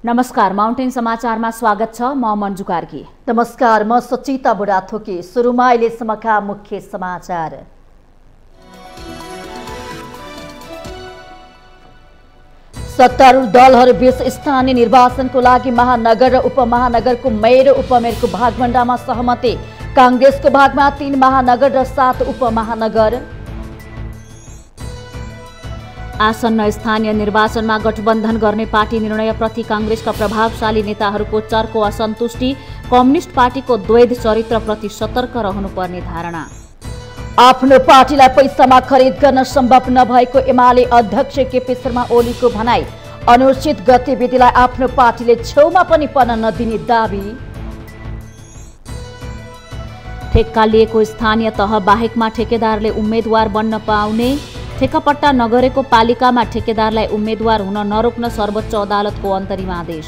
नमस्कार, माउन्टेन समाचारमा स्वागत छ। म मन्जु कार्की। नमस्कार, म सचिता बुढाथोकी। सुरुमा अहिलेसम्मका मुख्य समाचार। सत्तारूढ दलहरूबीच स्थानीय निर्वाचनको लागि महानगर र उपमहानगरको मेयर र उपमेयरको भागभण्डामा सहमति। कांग्रेसको भागमा 3 महानगर र 7 उपमहानगर। आसन्न स्थानीय निर्वाचनमा गठबन्धन गर्ने पार्टी निर्णयप्रति कांग्रेसका प्रभावशाली नेताहरूको चर्को असन्तुष्टि। कम्युनिस्ट पार्टीको द्वैध चरित्रप्रति सतर्क रहनुपर्ने धारणा। आफ्नो पार्टीलाई पैसामा खरिद गर्न सम्भव नभएको एमाले अध्यक्ष केपी शर्मा ओलीको भनाई। अनुचित गतिविधिलाई आफ्नो पार्टीले छेउमा पनि पर्न नदिने दाबी। ठेक्का लिएको स्थानीय तह बाहेकमा ठेकेदारले उम्मेद्वार बन्न पाउने। ठेक्कापट्टा नगरेको पालिकामा ठेकेदारलाई उम्मेद्वार हुन नरोक्न सर्वोच्च अदालतको अन्तरिम आदेश।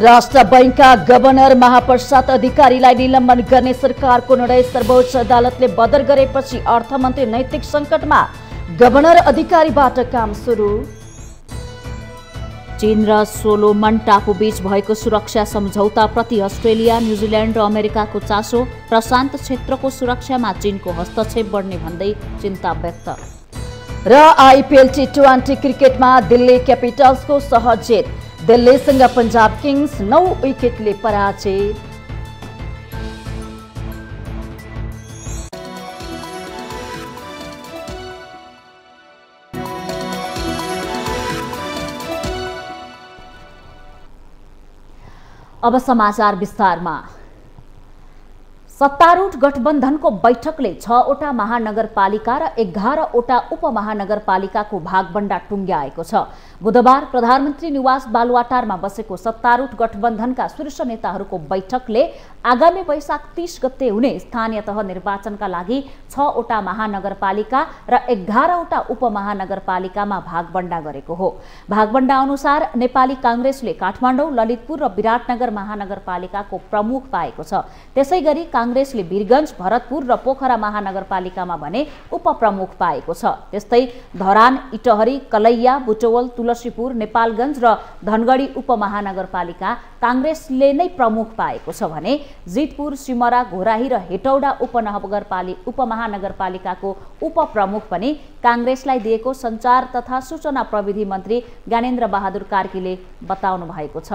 राष्ट्र बैंकका गभर्नर महाप्रसाद अधिकारीलाई निलम्बन गर्ने सरकारको निर्णय सर्वोच्च अदालतले बदर गरेपछि अर्थमन्त्री नैतिक सङ्कटमा। गभर्नर अधिकारीबाट काम सुरु। चीन र सोलोमन टापु बीच भएको सुरक्षा सम्झौताप्रति अस्ट्रेलिया, न्युजिल्यान्ड र अमेरिकाको चासो। प्रशान्त क्षेत्रको सुरक्षामा चीनको हस्तक्षेप बढ्ने भन्दै चिन्ता व्यक्त। र आइपिएल T20 क्रिकेटमा दिल्ली क्यापिटल्सको सहज जित। दिल्लीसँग पंजाब किङ्स 9 विकेटले पराजित। अब समाचार विस्तारमा। सत्तारूढ गठबन्धनको बैठकले 6वटा महानगरपालिका र 11वटा उपमहानगरपालिकाको भागभण्डा टुङ्ग्याएको छ। बुधबार प्रधानमन्त्री निवास बालुवाटारमा बसेको सत्तारूढ गठबन्धनका शीर्ष नेताहरूको बैठकले आगामी वैशाख 30 गते हुने स्थानीय तह निर्वाचनका लागि 6वटा महानगरपालिका र 11वटा उपमहानगरपालिकामा भागभण्डा गरेको हो। भागभण्डा अनुसार नेपाली कांग्रेसले काठमाडौँ, ललितपुर र विराटनगर महानगरपालिकाको प्रमुख पाएको छ। त्यसैगरी कांग्रेसले वीरगञ्ज, भरतपुर र पोखरा महानगरपालिकामा भने उपप्रमुख पाएको छ। त्यस्तै धरान, इटहरी, कलैया, बुटवल, तुलसीपुर, नेपालगञ्ज र धनगढी उपमहानगरपालिका कांग्रेसले नै प्रमुख पाएको छ भने जितपुर, सिमरा, घोराही र हेटौडा उपमहानगरपालिकाको उपप्रमुख पनि कांग्रेसलाई दिएको सञ्चार तथा सूचना प्रविधि मन्त्री ज्ञानेन्द्र बहादुर कार्कीले बताउनु भएको छ।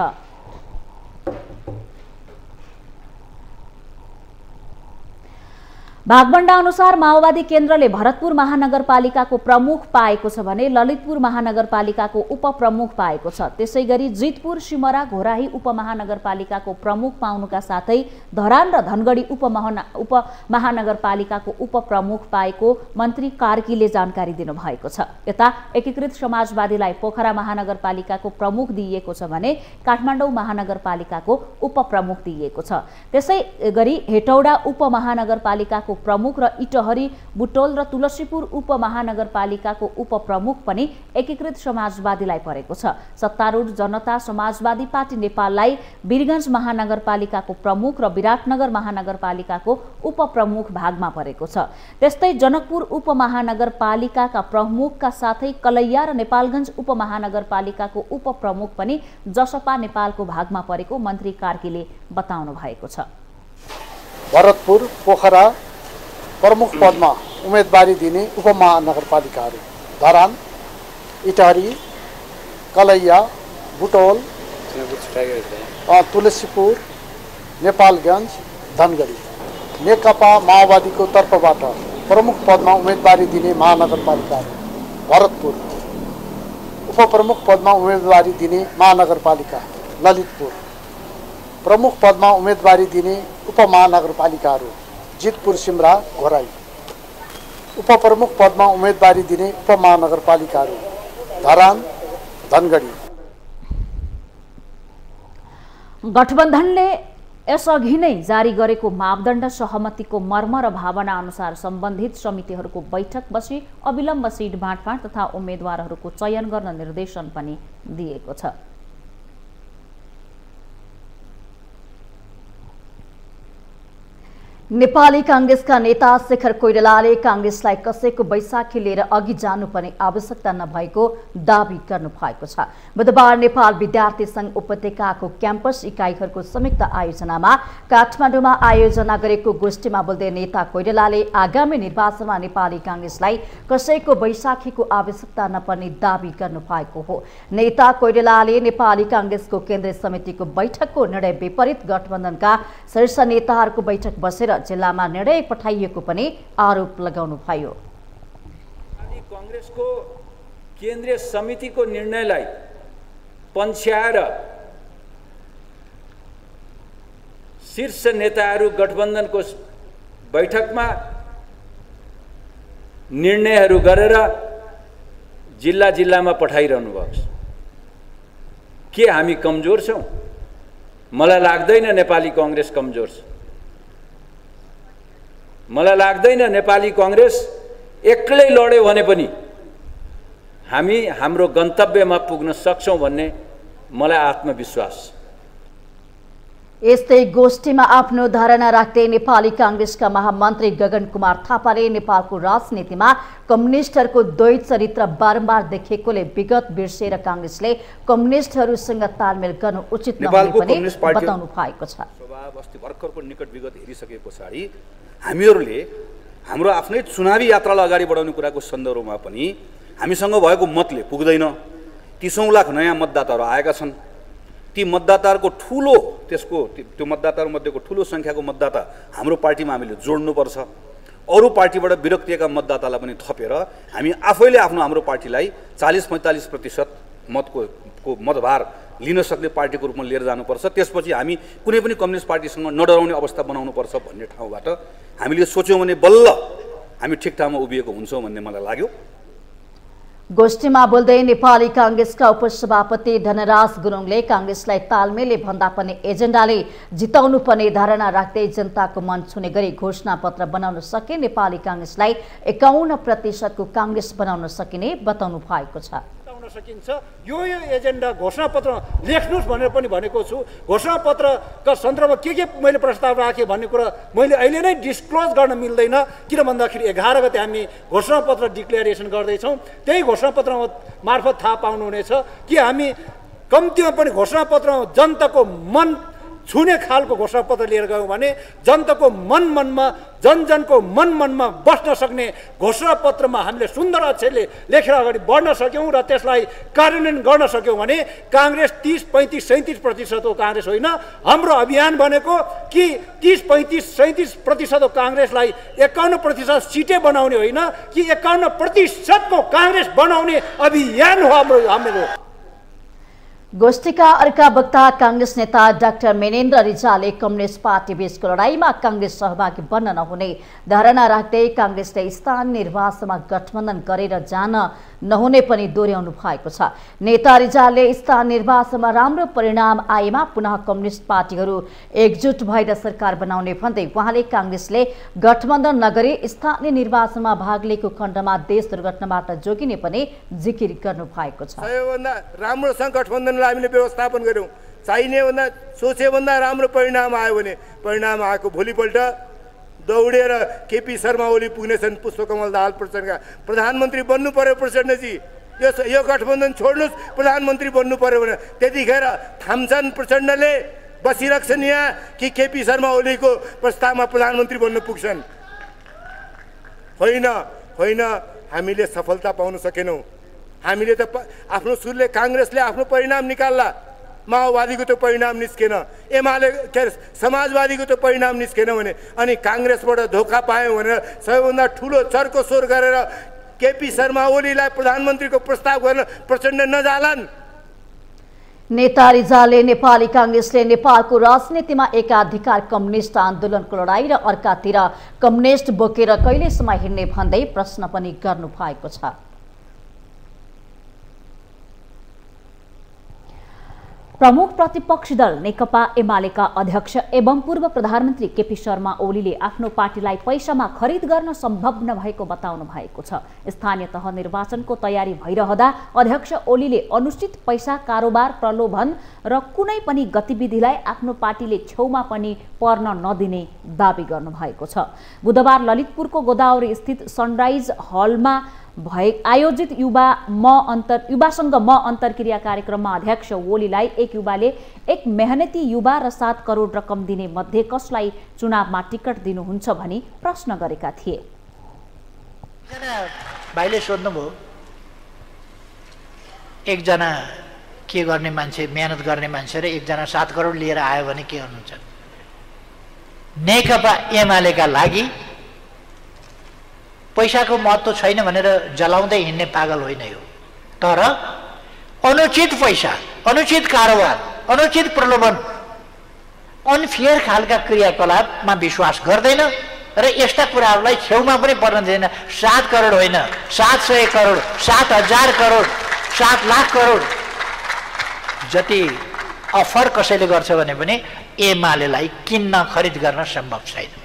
भागभण्डा अनुसार माओवादी केन्द्रले भरतपुर महानगरपालिकाको प्रमुख पाएको छ भने ललितपुर महानगरपालिकाको उपप्रमुख पाएको छ। त्यसैगरी जितपुर, सिमरा, घोराही उपमहानगरपालिकाको प्रमुख पाउनुका साथै धरान र धनगढी उपमहानगरपालिकाको उपप्रमुख पाएको मन्त्री कार्कीले जानकारी दिनुभएको छ। यता एकीकृत समाजवादीलाई पोखरा महानगरपालिकाको प्रमुख दिइएको छ भने काठमाडौँ महानगरपालिकाको उपप्रमुख दिइएको छ। त्यसैगरी हेटौडा उपमहानगरपालिकाको प्रमुख र इटहरी, बुटोल र तुलसीपुर उपमहानगरपालिकाको उपप्रमुख पनि एकीकृत समाजवादीलाई परेको छ। सत्तारूढ जनता समाजवादी पार्टी नेपाललाई वीरगञ्ज महानगरपालिकाको प्रमुख र विराटनगर महानगरपालिकाको उपप्रमुख भागमा परेको छ। त्यस्तै जनकपुर उपमहानगरपालिकाका प्रमुखका साथै कलैया र नेपालगञ्ज उपमहानगरपालिकाको उपप्रमुख पनि जसपा नेपालको भागमा परेको मन्त्री कार्कीले बताउनु भएको छ। भरतपुर, पोखरा प्रमुख पदमा उम्मेदवारी दिने उपमहानगरपालिकाहरू धरान, इटहरी, कलैया, बुटोल, तुलसीपुर, नेपालगञ्ज, धनगढी। नेकपा माओवादीको तर्फबाट प्रमुख पदमा उम्मेदवारी दिने महानगरपालिकाहरू भरतपुर। उपप्रमुख पदमा उम्मेदवारी दिने महानगरपालिका ललितपुर। प्रमुख पदमा उम्मेदवारी दिने उपमहानगरपालिकाहरू जितपुर, सिमरा, घोराई। उपप्रमुख पदमा उम्मेदवारी दिने उपमहानगरपालिकाहरू धरान, धनगढी। गठबन्धनले यसअघि नै जारी गरेको मापदण्ड सहमतिको मर्म र भावना अनुसार सम्बन्धित समितिहरूको बैठक बसी अविलम्ब सिट बाँडफाँड तथा उम्मेद्वारहरूको चयन गर्न निर्देशन पनि दिएको छ। नेपाली कांग्रेसका नेता शेखर कोइरालाले कांग्रेसलाई कसैको बैशाखी लिएर अघि जानुपर्ने आवश्यकता नभएको दावी गर्नु भएको छ। बुधबार नेपाल विद्यार्थी संघ उपत्यकाको क्याम्पस इकाइहरूको संयुक्त आयोजनामा काठमाडौँमा आयोजना गरेको गोष्ठीमा बोल्दै नेता कोइरालाले आगामी निर्वाचनमा नेपाली कांग्रेसलाई कसैको बैशाखीको आवश्यकता नपर्ने दावी गर्नु भएको हो। नेता कोइरालाले नेपाली कांग्रेसको केन्द्रीय समितिको बैठकको निर्णय विपरीत गठबन्धनका शीर्ष नेताहरूको बैठक बसेर जिल्लामा निर्णय पठाइएको पनि आरोप लगाउनुभयो। कांग्रेसको केन्द्रीय समितिको निर्णयलाई पन्छ्याएर शीर्ष नेताहरू गठबन्धनको बैठकमा निर्णयहरू गरेर जिल्ला जिल्लामा पठाइरहनु भएको छ। के हामी कमजोर छौं? मलाई लाग्दैन नेपाली कांग्रेस कमजोर छ। मलाई लाग्दैन नेपाली कांग्रेस एक्लै लड्यो भने पनि हामी हाम्रो गन्तव्यमा पुग्न सक्छौं भन्ने मलाई आत्मविश्वास छ। यस्तै गोष्ठीमा आफ्नो धारणा राख्दै नेपाली कांग्रेसका महामन्त्री गगन कुमार थापाले नेपालको राजनीतिमा कम्युनिस्टहरूको द्वैत चरित्र बारम्बार देखिएकोले विगत बिर्सेर कांग्रेसले कम्युनिस्टहरूसँग तालमेल गर्नु उचित नहुने पनि बताउनु भएको छ। स्वभाव अस्ति भर्खरको निकट विगत हेरिसके पछाडि हामीहरूले हाम्रो आफ्नै चुनावी यात्रालाई अगाडि बढाउने कुराको सन्दर्भमा पनि हामीसँग भएको मतले पुग्दैन। 30 लाख नयाँ मतदाताहरू आएका छन्। ती मतदाताहरूको ठूलो त्यो मतदाताहरू मध्येको ठूलो संख्याको मतदाता हाम्रो पार्टीमा हामीले जोड्नुपर्छ। अरू पार्टीबाट विरक्तिएका मतदातालाई पनि थपेर हामी आफैले हाम्रो पार्टीलाई 40-45% मतको मतभार लिन सक्ने पार्टीको रूपमा लिएर जानुपर्छ। त्यसपछि हामी कुनै पनि कम्युनिस्ट पार्टीसँग नडराउने अवस्था बनाउनुपर्छ भन्ने ठाउँबाट हामीले सोच्यौं भने बल्ल हामी ठिक ठाउँमा उभिएको हुन्छौं भन्ने मलाई लाग्यो। गोष्ठीमा बोल्दै नेपाली कांग्रेसका उपसभापति धनराज गुरुङले कांग्रेसलाई तालमेलले भन्दा पनि एजेन्डाले जिताउनु पर्ने धारणा राख्दै जनताको मन छुने गरी घोषणापत्र बनाउन सके नेपाली कांग्रेसलाई 51% को कांग्रेस बनाउन सकिने बताउनु भएको छ। सकिन्छ यो एजेन्डा घोषणापत्र लेख्नुस् भनेर पनि भनेको छु। घोषणापत्रका सन्दर्भमा के मैले प्रस्ताव राखेँ भन्ने कुरा मैले अहिले नै डिस्क्लोज गर्न मिल्दैन। किन भन्दाखेरि 11 गते हामी घोषणापत्र डिक्लेरेसन गर्दैछौँ। त्यही घोषणापत्र मार्फत थाहा पाउनुहुनेछ कि हामी कम्तीमा पनि घोषणापत्रमा जनताको मन छुने खालको घोषणापत्र लिएर गयौँ भने जनताको मनमा जनजनको मनमा बस्न सक्ने घोषणापत्रमा हामीले सुन्दर अक्षरले लेखेर अगाडि बढ्न सक्यौँ र त्यसलाई कार्यान्वयन गर्न सक्यौँ भने कांग्रेस 30-35-37% को कांग्रेस होइन। हाम्रो अभियान भनेको कि 30-35-37% को कांग्रेसलाई 51% सिटै बनाउने होइन कि 51% को कांग्रेस बनाउने अभियान हो हाम्रो। गोष्ठीका अर्का वक्ता कांग्रेस नेता डाक्टर मेनेन्द्र रिजालले कम्युनिस्ट पार्टी बीचको लडाईँमा कांग्रेस सहभागी बन्न नहुने धारणा राख्दै कांग्रेसले स्थानीय निर्वाचनमा गठबन्धन गरेर जान नहुने पनि दोहोर्याउनु भएको छ। नेता रिजालले स्थानीय निर्वाचनमा राम्रो परिणाम आएमा पुनः कम्युनिस्ट पार्टीहरू एकजुट भएर सरकार बनाउने भन्दै उहाँले कांग्रेसले गठबन्धन नगरी स्थानीय निर्वाचनमा भाग लिएको खण्डमा देश दुर्घटनाबाट जोगिने पनि जिकिर गर्नु भएको छ। सबैभन्दा राम्रोसँग गठबन्धनलाई हामीले व्यवस्थापन गर्यौं। चाहिने भन्दा सोचे भन्दा राम्रो परिणाम आयो भने परिणाम आएको भोलिपल्ट दौडेर केपी शर्मा ओली पुग्नेछन् पुष्पकमल दाहाल प्रचण्डका प्रधानमन्त्री बन्नु पर्यो। प्रचण्डजी यो गठबन्धन छोड्नुस्, प्रधानमन्त्री बन्नु पर्यो भने त्यतिखेर थाम्छन् प्रचण्डले बसिरहन्छन् यहाँ कि केपी शर्मा ओलीको प्रस्तावमा प्रधानमन्त्री बन्न पुग्छन्। होइन हामीले सफलता पाउन सकेनौं। हामीले त आफ्नो सुरले कांग्रेसले आफ्नो परिणाम निकाल्ला, माओवादीको त परिणाम निस्केन, एमाले समाजवादीको त परिणाम निस्केन भने अनि कांग्रेसबाट धोका पायौं भनेर सबैभन्दा ठूलो चर्को स्वर गरेर केपी शर्मा ओलीलाई प्रधानमन्त्रीको प्रस्ताव गर्न प्रचण्ड नजालान्। नेता रिजालले नेपाली कांग्रेसले नेपालको राजनीतिमा एकाधिकार कम्युनिस्ट आन्दोलनको लडाई र अर्कातिर कम्युनिस्ट बोकेर कहिलेसम्म हिँड्ने भन्दै प्रश्न पनि गर्नु भएको छ। प्रमुख प्रतिपक्षी दल नेकपा एमालेका अध्यक्ष एवं पूर्व प्रधानमन्त्री केपी शर्मा ओलीले आफ्नो पार्टीलाई पैसामा खरिद गर्न सम्भव नभएको बताउनु भएको छ। स्थानीय तह निर्वाचनको तयारी भइरहँदा अध्यक्ष ओलीले अनुचित पैसा कारोबार, प्रलोभन र कुनै पनि गतिविधिलाई आफ्नो पार्टीले छेउमा पनि पर्न नदिने दावी गर्नुभएको छ। बुधबार ललितपुरको गोदावरी स्थित सनराइज हलमा आयोजित युवासँग म अन्तर्क्रिया कार्यक्रममा अध्यक्ष ओलीलाई एक युवाले एक मेहनती युवा र 7 करोड रकम दिने मध्ये कसलाई चुनावमा टिकट दिनुहुन्छ भनी प्रश्न गरेका थिए। भाइले सोध्नुभयो एकजना के गर्ने मान्छे, मेहनत गर्ने मान्छे र एकजना 7 करोड लिएर आयो भने के गर्नुहुन्छ? नेकपा एमालेका लागि पैसाको महत्त्व छैन भनेर जलाउँदै हिँड्ने पागल होइन यो। तर अनुचित पैसा, अनुचित कारोबार, अनुचित प्रलोभन, अनफेयर खालका क्रियाकलापमा विश्वास गर्दैन र यस्ता कुराहरूलाई छेउमा पनि पर्न दिँदैन। 7 करोड होइन, 700 करोड, 7,000 करोड, 7 लाख करोड जति अफर कसैले गर्छ भने पनि एमालेलाई किन्न खरिद गर्न सम्भव छैन।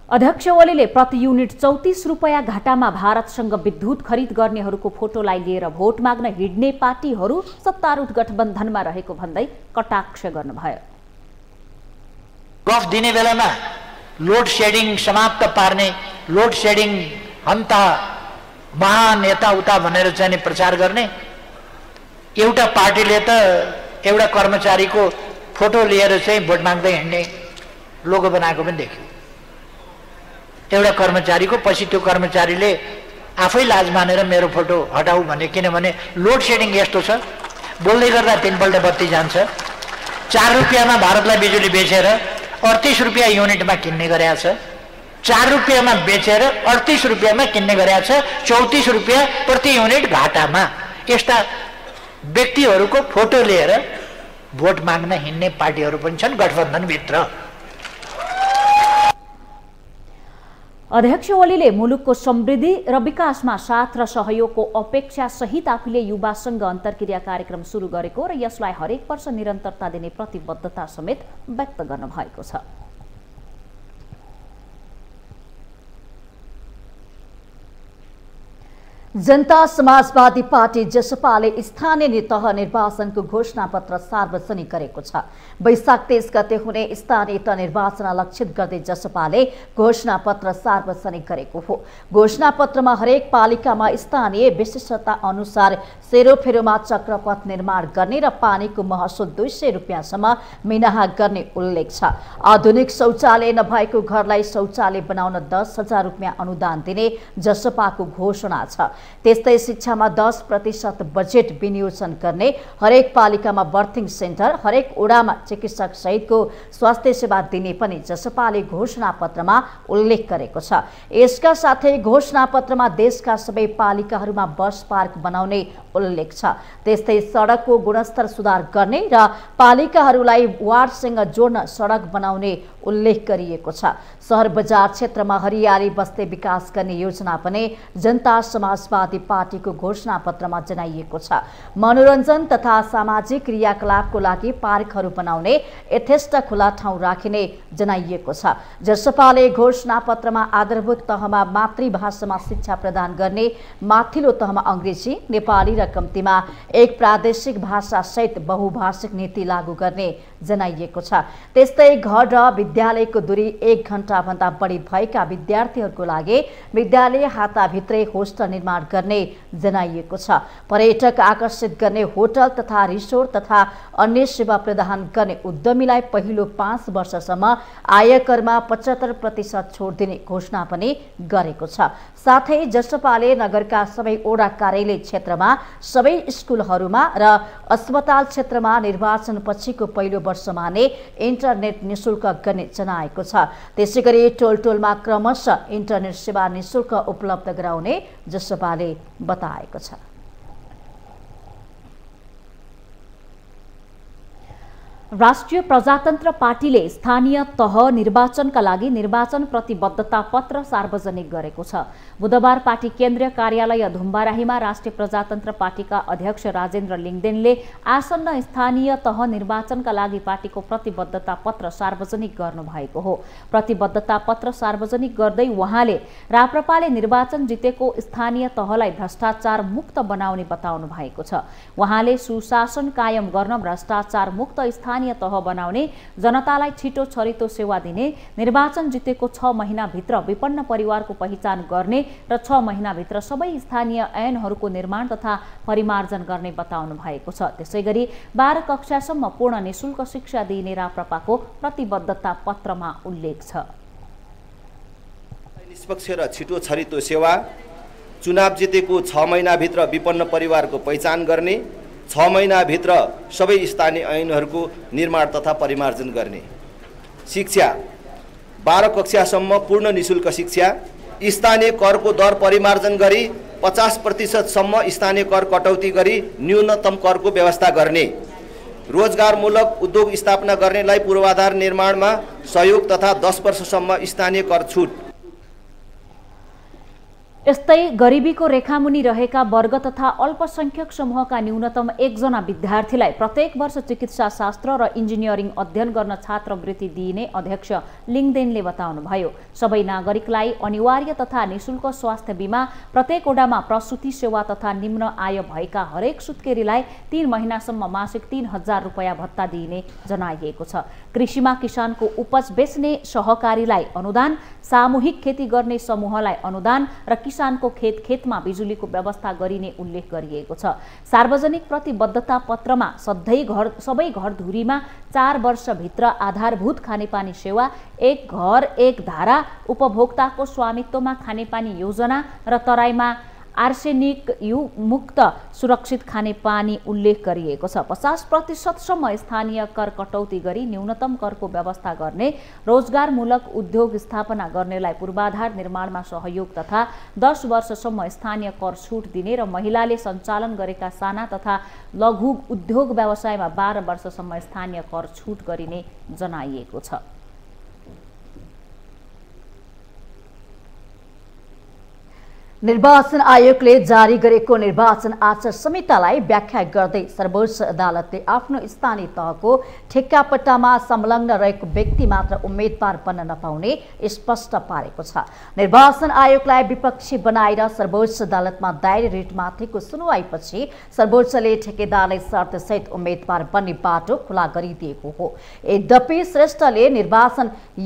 अध्यक्ष ओलीले प्रति युनिट 34 रुपैयाँ घाटामा भारतसँग विद्युत खरिद गर्नेहरूको फोटोलाई लिएर भोट माग्न हिँड्ने पार्टीहरू सत्तारूढ गठबन्धनमा रहेको भन्दै कटाक्ष गर्नुभयो। गफ दिने बेलामा लोड सेडिङ समाप्त पार्ने, लोड सेडिङ हन्ता महान यताउता भनेर चाहिँ प्रचार गर्ने, एउटा पार्टीले त एउटा कर्मचारीको फोटो लिएर चाहिँ भोट माग्दै हिँड्ने लोगो बनाएको पनि देख्यो। एउटा कर्मचारीको पछि त्यो कर्मचारीले आफै लाज मानेर मेरो फोटो हटाऊ भने, किनभने लोड सेडिङ यस्तो छ, बोल्दै गर्दा 3 पल्ट बत्ती जान्छ। 4 रुपियाँमा भारतलाई बिजुली बेचेर 38 रुपियाँ युनिटमा किन्ने गरेको छ। 4 रुपियाँमा बेचेर 38 रुपियाँमा किन्ने गरेको छ, 34 रुपियाँ प्रति युनिट घाटामा। यस्ता व्यक्तिहरूको फोटो लिएर भोट माग्न हिँड्ने पार्टीहरू पनि छन् गठबन्धनभित्र। अध्यक्ष ओलीले मुलुकको समृद्धि र विकासमा साथ र सहयोगको अपेक्षा सहित आफूले युवासँग अन्तर्क्रिया कार्यक्रम सुरु गरेको र यसलाई हरेक वर्ष निरन्तरता दिने प्रतिबद्धता समेत व्यक्त गर्नुभएको छ। जनता समाजवादी पार्टी जसपाले स्थानीय तह निर्वाचनको घोषणापत्र सार्वजनिक गरेको छ। वैशाख 23 गते हुने स्थानीय तह निर्वाचन लक्षित गर्दै जसपाले घोषणापत्र सार्वजनिक गरेको हो। घोषणापत्रमा हरेक पालिकामा स्थानीय विशिष्टता अनुसार सेरोफेरोमा चक्रपथ निर्माण गर्ने र पानीको महसुल 200 रुपियाँसम्म मिनाहा गर्ने उल्लेख छ। आधुनिक शौचालय नभएको घरलाई शौचालय बनाउन 10,000 रुपियाँ अनुदान दिने जसपाको घोषणा छ। त्यस्तै शिक्षामा 10% बजेट विनियोजन गर्ने, हरेक पालिकामा बर्थिङ सेन्टर, हरेक ओडामा चिकित्सक सहितको स्वास्थ्य सेवा दिने पनि जसपाले घोषणापत्रमा उल्लेख गरेको छ। यसका साथै घोषणापत्रमा देशका सबै पालिकाहरूमा बस पार्क बनाउने उल्लेख छ। त्यस्तै सडकको गुणस्तर सुधार गर्ने र पालिकाहरूलाई वार्डसँग जोड्न सडक बनाउने उल्लेख गरिएको छ। शहर बजार क्षेत्रमा हरियाली बस्दै विकास गर्ने योजना पनि जनता समाजवादी पार्टीको घोषणापत्रमा जनाइएको छ। मनोरञ्जन तथा सामाजिक क्रियाकलापको लागि पार्कहरू बनाउने, यथेष्ट खुला ठाउँ राखिने जनाइएको छ। जसपाले घोषणापत्रमा आधारभूत तहमा मातृभाषामा शिक्षा प्रदान गर्ने, माथिल्लो तहमा अङ्ग्रेजी, नेपाली र कम्तीमा एक प्रादेशिक भाषा सहित बहुभाषिक नीति लागू गर्ने जनाइएको छ। त्यस्तै घर र विद्यालयको दूरी 1 घण्टा भन्दा बढी भएका विद्यार्थीहरूको लागि विद्यालय हाताभित्रै होस्टल निर्माण गर्ने जनाइएको छ। पर्यटक आकर्षित गर्ने होटल तथा रिसोर्ट तथा अन्य सेवा प्रदान गर्ने उद्यमीलाई पहिलो 5 वर्षसम्म आयकरमा 75% छुट दिने घोषणा पनि गरेको छ। साथै जसपाले नगरका सबै ओडा कार्यालय क्षेत्रमा, सबै स्कुलहरूमा र अस्पताल क्षेत्रमा निर्वाचन पछिको पहिलो वर्षमा नै इन्टरनेट निशुल्क गर्ने जनाएको छ। त्यसैगरी टोल टोलमा क्रमशः इन्टरनेट सेवा निशुल्क उपलब्ध गराउने जसपाले बताएको छ। राष्ट्रिय प्रजातन्त्र पार्टीले स्थानीय तह निर्वाचनका लागि निर्वाचन प्रतिबद्धता पत्र सार्वजनिक गरेको छ। बुधबार पार्टी केन्द्रीय कार्यालय धुम्बाराहीमा राष्ट्रिय प्रजातन्त्र पार्टीका अध्यक्ष राजेन्द्र लिङदेनले आसन्न स्थानीय तह निर्वाचनका लागि पार्टीको प्रतिबद्धता पत्र सार्वजनिक गर्नुभएको हो। प्रतिबद्धता पत्र सार्वजनिक गर्दै उहाँले राप्रपाले निर्वाचन जितेको स्थानीय तहलाई भ्रष्टाचार मुक्त बनाउने बताउनु भएको छ। उहाँले सुशासन कायम गर्न भ्रष्टाचार मुक्त स्थानीय तह बनाउने, जनतालाई छिटो छरितो सेवा दिने, निर्वाचन जितेको 6 महिनाभित्र विपन्न परिवारको पहिचान गर्ने र 6 महिनाभित्र सबै स्थानीय ऐनहरूको निर्माण तथा परिमार्जन गर्ने बताउनु भएको छ। त्यसैगरी 12 कक्षासम्म पूर्ण निशुल्क शिक्षा दिइने राप्रपाको प्रतिबद्धता पत्रमा उल्लेख छ। निष्पक्ष र छिटो छरितो सेवा, चुनाव जितेको 6 महिनाभित्र विपन्न परिवारको पहिचान गर्ने, 6 महिनाभित्र सबै स्थानीय ऐनहरूको निर्माण तथा परिमार्जन गर्ने, शिक्षा 12 कक्षासम्म पूर्ण निशुल्क शिक्षा, स्थानीय करको दर परिमार्जन गरी 50% सम्म स्थानीय कर कटौती गरी न्यूनतम करको व्यवस्था गर्ने, रोजगारमूलक उद्योग स्थापना गर्नेलाई पूर्वाधार निर्माणमा सहयोग तथा 10 वर्षसम्म स्थानीय कर छुट। यस्तै गरिबीको रेखामुनि रहेका वर्ग तथा अल्पसंख्यक समूहका न्यूनतम 1 जना विद्यार्थीलाई प्रत्येक वर्ष चिकित्सा शास्त्र र इन्जिनियरिङ अध्ययन गर्न छात्रवृत्ति दिइने अध्यक्ष लिङदेनले बताउनुभयो। सबै नागरिकलाई अनिवार्य तथा निशुल्क स्वास्थ्य बीमा, प्रत्येक ओडामा प्रसुति सेवा तथा निम्न आय भएका हरेक सुत्केरीलाई 3 महिनासम्म मासिक 3000 रुपैयाँ भत्ता दिइने जनाइएको छ। कृषिमा किसानको उपज बेच्ने सहकारीलाई अनुदान, सामूहिक खेती गर्ने समूहलाई अनुदान र किसानको खेतमा बिजुलीको व्यवस्था गरिने उल्लेख गरिएको छ। सार्वजनिक प्रतिबद्धता पत्रमा सबै घरधुरीमा 4 वर्षभित्र आधारभूत खानेपानी सेवा, एक घर एक धारा, उपभोक्ताको स्वामित्वमा खानेपानी योजना र तराईमा आर्सेनिक मुक्त सुरक्षित खानेपानी उल्लेख गरिएको छ। 50% सम्म स्थानीय कर कटौती गरी न्यूनतम करको व्यवस्था गर्ने, रोजगारमूलक उद्योग स्थापना गर्नेलाई पूर्वाधार निर्माणमा सहयोग तथा 10 वर्षसम्म स्थानीय कर छुट दिने र महिलाले सञ्चालन गरेका साना तथा लघु उद्योग व्यवसायमा 12 वर्षसम्म स्थानीय कर छुट गरिने जनाइएको छ। निर्वाचन आयोगले जारी गरेको निर्वाचन आचार संहितालाई व्याख्या गर्दै सर्वोच्च अदालतले आफ्नो स्थानीय तहको ठेक्कापट्टामा संलग्न रहेको व्यक्ति मात्र उम्मेदवार बन्न नपाउने स्पष्ट पारेको छ। निर्वाचन आयोगलाई विपक्षी बनाएर सर्वोच्च अदालतमा दायर रिटमाथिको सुनवाईपछि सर्वोच्चले ठेकेदारलाई शर्तसहित उम्मेदवार बन्ने बाटो खुला गरिदिएको हो। यद्यपि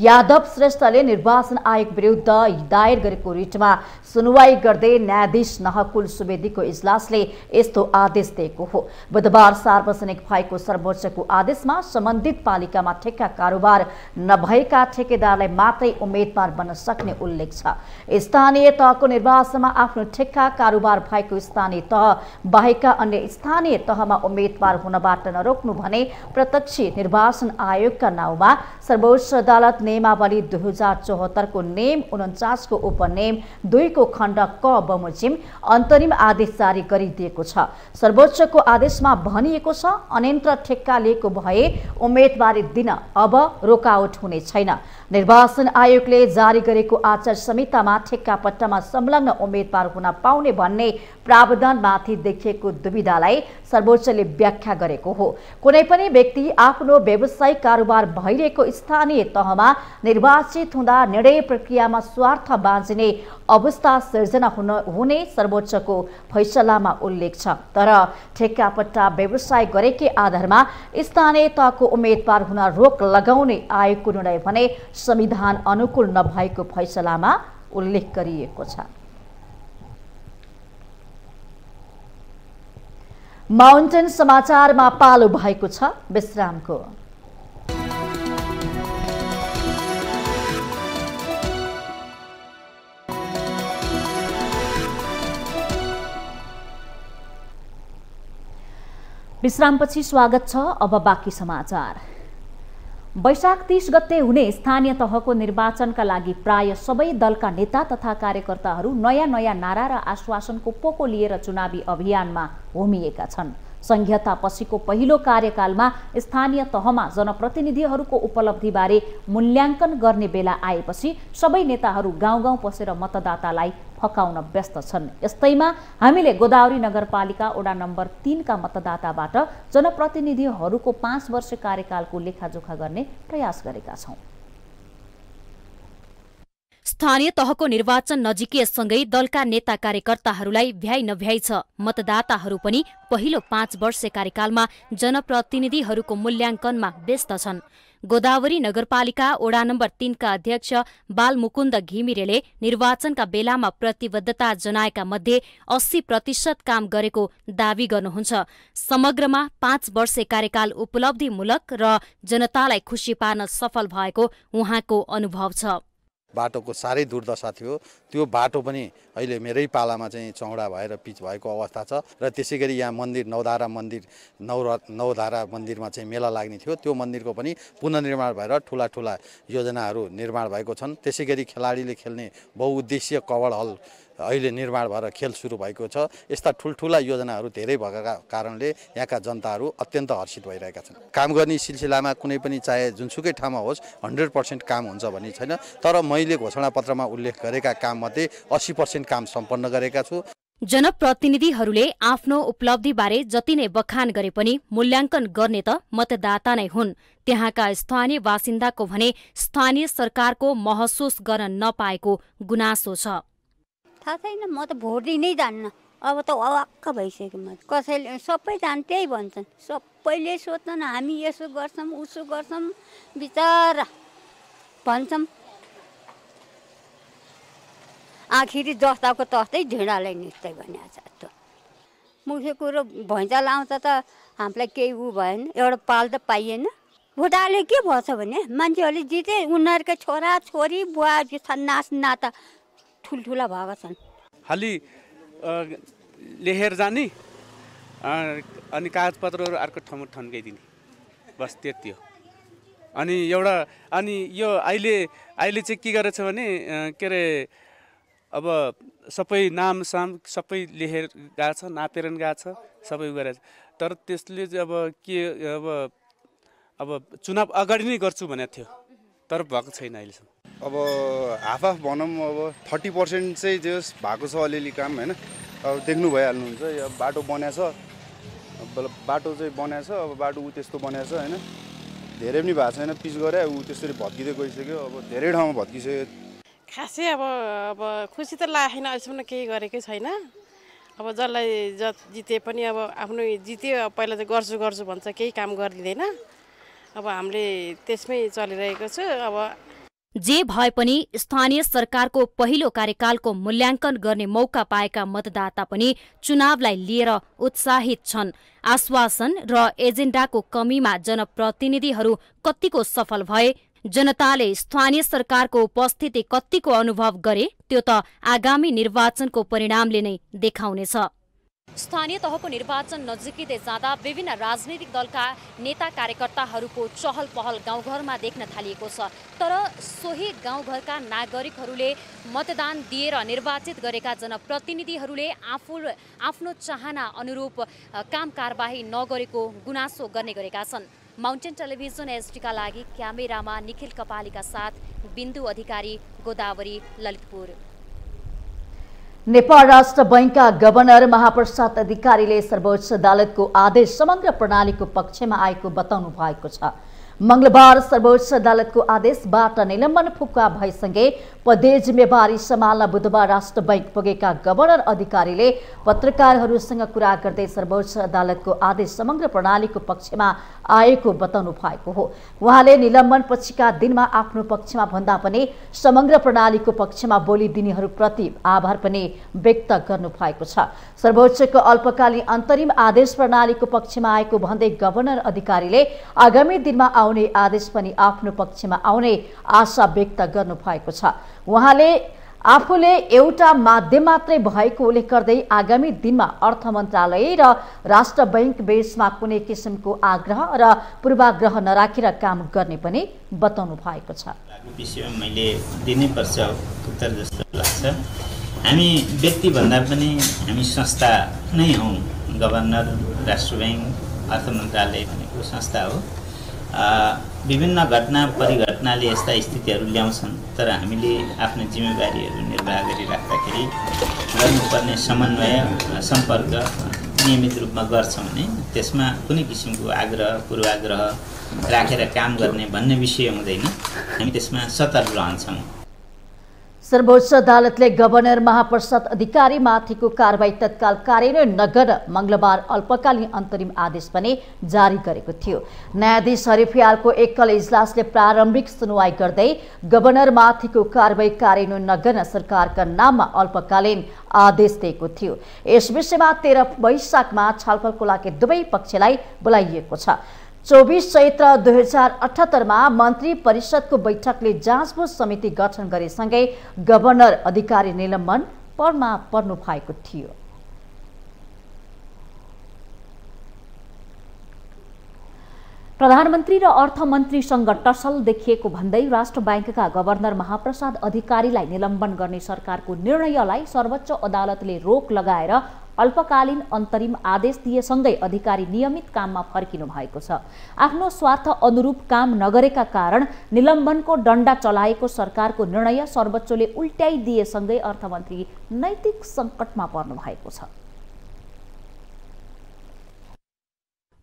यादव श्रेष्ठले निर्वाचन आयोग विरुद्ध दायर गरेको रिटमा सुनवाई गर्दै न्यायाधीश नहकुल सुवेदीको इजलासले यस्तो आदेश दिएको हो। बुधबार सार्वजनिक भएको सर्वोच्चको आदेशमा सम्बन्धित पालिकामा ठेक्का कारोबार नभएका ठेकेदारलाई मात्रै उम्मेदवार बन्न सक्ने उल्लेख छ। स्थानीय तहको निर्वाचनमा आफ्नो ठेक्का कारोबार भएको स्थानीय तह बाहेकका अन्य स्थानीय तहमा उम्मेदवार हुनबाट नरोक्नु भने प्रत्यक्ष निर्वाचन आयोगका नाउँमा सर्वोच्च अदालत नियमावली 2074 को नेम 49 को उपनेम 2 को खण्ड क बमोजिम अन्तरिम आदेश जारी गरिदिएको छ। सर्वोच्चको आदेशमा भनिएको छ, अनन्तर ठेक्का लिएको भए उम्मेदवारी दिन अब रोकावट हुने छैन। निर्वाचन आयोगले जारी गरेको आचार संहितामा ठेक्कापट्टामा संलग्न उम्मेदवार हुन पाउने भन्ने प्रावधानमाथि देखिएको दुविधालाई सर्वोच्चले व्याख्या गरेको हो। कुनै पनि व्यक्ति आफ्नो व्यावसायिक कारोबार भइरहेको स्थानीय तहमा निर्वाचित हुँदा निर्णय प्रक्रियामा स्वार्थ बाँचिने अवस्था सिर्जना हुने सर्वोच्चको फैसलामा उल्लेख छ। तर ठेक्कापट्टा व्यवसाय गरेकै आधारमा स्थानीय तहको उम्मेदवार हुन रोक लगाउने आयोगको निर्णय भने संविधान अनुकूल नभएको फैसलामा उल्लेख गरिएको छ। माउन्टेन समाचारमा पालो भएको छ विश्रामको। विश्रामपछि स्वागत छ। अब बाँकी समाचार। वैशाख 30 गते हुने स्थानीय तहको निर्वाचनका लागि प्राय सबै दलका नेता तथा कार्यकर्ताहरू नयाँ नारा र आश्वासनको पोको लिएर चुनावी अभियानमा होमिएका छन्। संघीयतापछिको पहिलो कार्यकालमा स्थानीय तहमा जनप्रतिनिधिहरूको उपलब्धिबारे मूल्याङ्कन गर्ने बेला आएपछि सबै नेताहरू गाउँ गाउँ पसेर मतदातालाई फकाउन व्यस्त छन्। यस्तैमा हामीले गोदावरी नगरपालिका वडा नम्बर 3 का मतदाताबाट जनप्रतिनिधिहरूको 5 वर्ष कार्यकालको लेखाजोखा गर्ने प्रयास गरेका छौं। स्थानीय तहको निर्वाचन नजिकिएसँगै दलका नेता कार्यकर्ताहरूलाई भ्याइ नभ्याइ छ। मतदाताहरू पनि पहिलो 5 वर्ष कार्यकालमा जनप्रतिनिधिहरूको मूल्याङ्कनमा व्यस्त छन्। गोदावरी नगरपालिका वडा नम्बर 3 का अध्यक्ष बालमुकुन्द घिमिरेले निर्वाचनका बेलामा प्रतिबद्धता जनाएका मध्ये 80% काम गरेको दावी गर्नुहुन्छ। समग्रमा 5 वर्ष कार्यकाल उपलब्धिमूलक र जनतालाई खुसी पार्न सफल भएको उहाँको अनुभव छ। बाटोको साह्रै दुर्दशा थियो, त्यो बाटो पनि अहिले मेरै पालामा चाहिँ चौडा भएर पिच भएको अवस्था छ र त्यसैगरी यहाँ मन्दिर नवधारा मन्दिरमा चाहिँ मेला लाग्ने थियो, त्यो मन्दिरको पनि पुनर्निर्माण भएर ठुला योजनाहरू निर्माण भएको छन्। त्यसैगरी खेलाडीले खेल्ने बहुउद्देश्य कवड हल अहिले निर्माण भएर खेल सुरु भएको छ। यस्ता ठुल्ठुला योजनाहरू धेरै भएका कारणले यहाँका जनताहरू अत्यन्त हर्षित भइरहेका छन्। काम गर्ने सिलसिलामा कुनै पनि चाहे जुनसुकै ठाउँमा होस् 100% काम हुन्छ भन्ने छैन, तर मैले घोषणापत्रमा उल्लेख गरेका काममध्ये 80% काम सम्पन्न गरेका छु। जनप्रतिनिधिहरूले आफ्नो उपलब्धिबारे जति नै बखान गरे पनि मूल्याङ्कन गर्ने त मतदाता नै हुन्। त्यहाँका स्थानीय बासिन्दाको भने स्थानीय सरकारको महसुस गर्न नपाएको गुनासो छ। थाहा छैन, म त भोट दिनै जान्न। अब त अवाक्क भइसक्यो। म कसैले सबैजना त्यही भन्छन्, सबैले सोध्छन् हामी यसो गर्छौँ उसो गर्छौँ बिचारा भन्छौँ। आखिरी जस्ताको तस्तै ढिँडालाई निस्दै भने त मुख्य कुरो भैँचा लाउँछ त हामीलाई केही उ भएन, एउटा पाल त पाइएन। भोट हाले के भएछ भने मान्छेहरूले जिते, उनीहरूका छोरा छोरी बुवा नाच नाता ठुल्ठुला भएका छन्। खालि लेखेर जाने अनि कागजपत्रहरू अर्को ठाउँमा ठन्काइदिने, बस त्यति हो। अनि यो अहिले चाहिँ के गरेछ भने के अरे अब सबै नाम साम सबै लेखेर गएको छ, नापेर गएको छ, सबै गरेछ। तर त्यसले चाहिँ अब चुनाव अगाडि नै गर्छु भनेको थियो, तर भएको छैन अहिलेसम्म। अब हाफ भनौँ, अब 30% चाहिँ जे भएको छ अलिअलि काम होइन। अब देख्नु भइहाल्नुहुन्छ, यो बाटो बनाएछ, बाटो चाहिँ बनाएछ, अब बाटो ऊ त्यस्तो बनाएछ होइन। धेरै पनि भएको छैन, पिच गरे ऊ त्यसरी भत्किँदै गइसक्यो, अब धेरै ठाउँमा भत्किसक्यो। खासै अब खुसी त लागेन, अहिलेसम्म केही गरेकै छैन। अब जसलाई जिते पनि अब आफ्नो जित्यो पहिला चाहिँ गर्छु भन्छ, केही काम गरिदिँदैन। अब हामीले त्यसमै चलिरहेको छ। अब जे भए पनि स्थानीय सरकारको पहिलो कार्यकालको मूल्याङ्कन गर्ने मौका पाएका मतदाता पनि चुनावलाई लिएर उत्साहित छन्। आश्वासन र एजेन्डाको कमीमा जनप्रतिनिधिहरू कतिको सफल भए, जनताले स्थानीय सरकारको उपस्थिति कतिको अनुभव गरे, त्यो त आगामी निर्वाचनको परिणामले नै देखाउनेछ। स्थानीय तहको निर्वाचन नजिकिँदै जाँदा विभिन्न राजनीतिक दलका नेता कार्यकर्ताहरूको चहल पहल गाउँघरमा देख्न थालिएको छ। तर सोही गाउँघरका नागरिकहरूले मतदान दिएर निर्वाचित गरेका जनप्रतिनिधिहरूले आफ्नो चाहना अनुरूप काम कारबाही नगरेको गुनासो गर्ने गरेका छन्। माउन्टेन टेलिभिजन एसडीका लागि क्यामेरामा निखिल कपालीका साथ बिन्दु अधिकारी, गोदावरी, ललितपुर। नेपाल राष्ट्र बैंकका गभर्नर महाप्रसाद अधिकारीले सर्वोच्च अदालतको आदेश समग्र प्रणालीको पक्षमा आएको बताउनु भएको छ। मंगलबार सर्वोच्च अदालतको आदेशबाट निलम्बन फुक्का भएसँगै पदे जिम्मेवारी सम्हाल्न बुधबार राष्ट्र बैंक पुगेका गभर्नर अधिकारीले पत्रकारहरूसँग कुरा गर्दै सर्वोच्च अदालतको आदेश समग्र प्रणालीको पक्षमा आएको बताउनु भएको हो। उहाँले निलम्बन पछिका दिनमा आफ्नो पक्षमा भन्दा पनि समग्र प्रणालीको पक्षमा बोलिदिनेहरूप्रति आभार पनि व्यक्त गर्नु भएको छ। सर्वोच्चको अल्पकालीन अन्तरिम आदेश प्रणालीको पक्षमा आएको भन्दै गभर्नर अधिकारीले आगामी दिनमा आउने आदेश पनि आफ्नो पक्षमा आउने आशा व्यक्त गर्नु भएको छ। उहाँले आफूले एउटा माध्यम मात्रै भएको उल्लेख गर्दै आगामी दिनमा अर्थ मन्त्रालय र राष्ट्र बैंक बीचमा कुनै किसिमको आग्रह र पूर्वाग्रह नराखेर काम गर्ने पनि बताउनु भएको छ। विषयमा मैले दिनैपर्छ उत्तर जस्तो लाग्छ। हामी व्यक्ति भन्दा पनि हामी संस्था नै हौँ। गभर्नर, राष्ट्र ब्याङ्क, अर्थ मन्त्रालय भनेको संस्था हो। विभिन्न घटना परिघटनाले यस्ता स्थितिहरू ल्याउँछन्, तर हामीले आफ्नो जिम्मेवारीहरू निर्वाह गरिराख्दाखेरि गर्नुपर्ने समन्वय सम्पर्क नियमित रूपमा गर्छौँ भने त्यसमा कुनै किसिमको आग्रह पूर्वाग्रह राखेर काम गर्ने भन्ने विषय हुँदैन। हामी त्यसमा सतर्क रहन्छौँ। सर्वोच्च अदालतले गभर्नर महाप्रसाद अधिकारीमाथिको कारबाही तत्काल कार्यान्वयन नगर्न मङ्गलबार अल्पकालीन अन्तरिम आदेश पनि जारी गरेको थियो। न्यायाधीश हरिफियालको एकल इजलासले प्रारम्भिक सुनवाई गर्दै गभर्नरमाथिको कारबाही कार्यान्वयन नगर्न सरकारका नाममा अल्पकालीन आदेश दिएको थियो। यस विषयमा 13 वैशाखमा छलफलको लागि दुवै पक्षलाई बोलाइएको छ। 24 चैत्र 2078 मन्त्री परिषदको बैठकले जाँचबुझ समिति गठन गरेसँगै गभर्नर अधिकारी निलम्बन परमा पर्नु भएको थियो। प्रधानमन्त्री र अर्थमन्त्रीसँग टसल देखिएको भन्दै राष्ट्र ब्याङ्कका गभर्नर महाप्रसाद अधिकारीलाई निलम्बन गर्ने सरकारको निर्णयलाई सर्वोच्च अदालतले रोक लगाएर अल्पकालीन अन्तरिम आदेश दिएसँगै अधिकारी नियमित काममा फर्किनु भएको छ। आफ्नो स्वार्थ अनुरूप काम नगरेका कारण निलम्बनको डण्डा चलाएको सरकारको निर्णय सर्वोच्चले उल्ट्याइदिएसँगै अर्थमन्त्री नैतिक सङ्कटमा पर्नु भएको छ।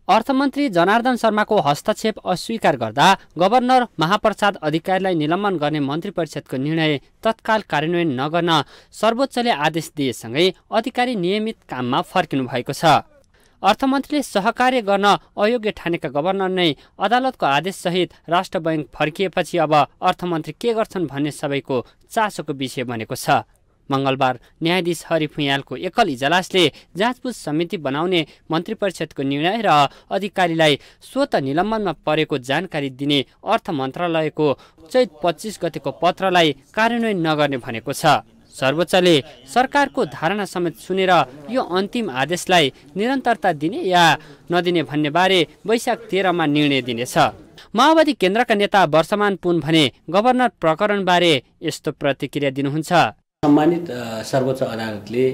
अर्थमन्त्री जनार्दन शर्माको हस्तक्षेप अस्वीकार गर्दा गभर्नर महाप्रसाद अधिकारीलाई निलम्बन गर्ने मन्त्री परिषदको निर्णय तत्काल कार्यान्वयन नगर्न सर्वोच्चले आदेश दिएसँगै अधिकारी नियमित काममा फर्किनु भएको छ। अर्थमन्त्रीले सहकार्य गर्न अयोग्य ठानेका गभर्नर नै अदालतको आदेशसहित राष्ट्र बैङ्क फर्किएपछि अब अर्थमन्त्री के गर्छन् भन्ने सबैको चासोको विषय बनेको छ। मङ्गलबार न्यायाधीश हरिफुयालको एकल इजलासले जाँचबुझ समिति बनाउने मन्त्री परिषदको निर्णय र अधिकारीलाई स्वत निलम्बनमा परेको जानकारी दिने अर्थ मन्त्रालयको चैत 25 गतेको पत्रलाई कार्यान्वयन नगर्ने भनेको छ। सर्वोच्चले सरकारको धारणा समेत सुनेर यो अन्तिम आदेशलाई निरन्तरता दिने या नदिने भन्ने बारे वैशाख 13 निर्णय दिनेछ। माओवादी केन्द्रका नेता वर्षमान पुन भने गभर्नर प्रकरणबारे यस्तो प्रतिक्रिया दिनुहुन्छ। सम्मानित सर्वोच्च अदालतले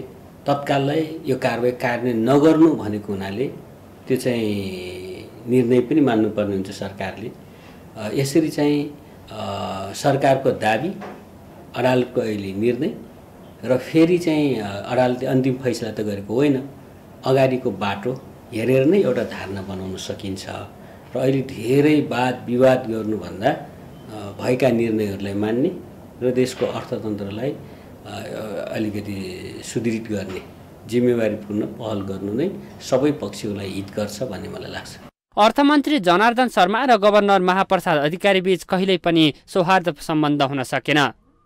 तत्काललाई यो कारबाही कार्यान्वयन नगर्नु भनेको हुनाले त्यो चाहिँ निर्णय पनि मान्नुपर्ने हुन्छ सरकारले। यसरी चाहिँ सरकारको दाबी, अदालतको अहिले निर्णय र फेरि चाहिँ अदालतले अन्तिम फैसला त गरेको होइन, अगाडिको बाटो हेरेर नै एउटा धारणा बनाउन सकिन्छ र अहिले धेरै वाद विवाद गर्नुभन्दा भएका निर्णयहरूलाई मान्ने र देशको अर्थतन्त्रलाई अलिकति सुदृढ गर्ने जिम्मेवारीपूर्ण पहल गर्नु नै सबै पक्षलाई हित गर्छ भन्ने मलाई लाग्छ। अर्थमन्त्री जनार्दन शर्मा र गभर्नर महाप्रसाद अधिकारी बीच कहिल्यै पनि सौहार्द सम्बन्ध हुन सकेन।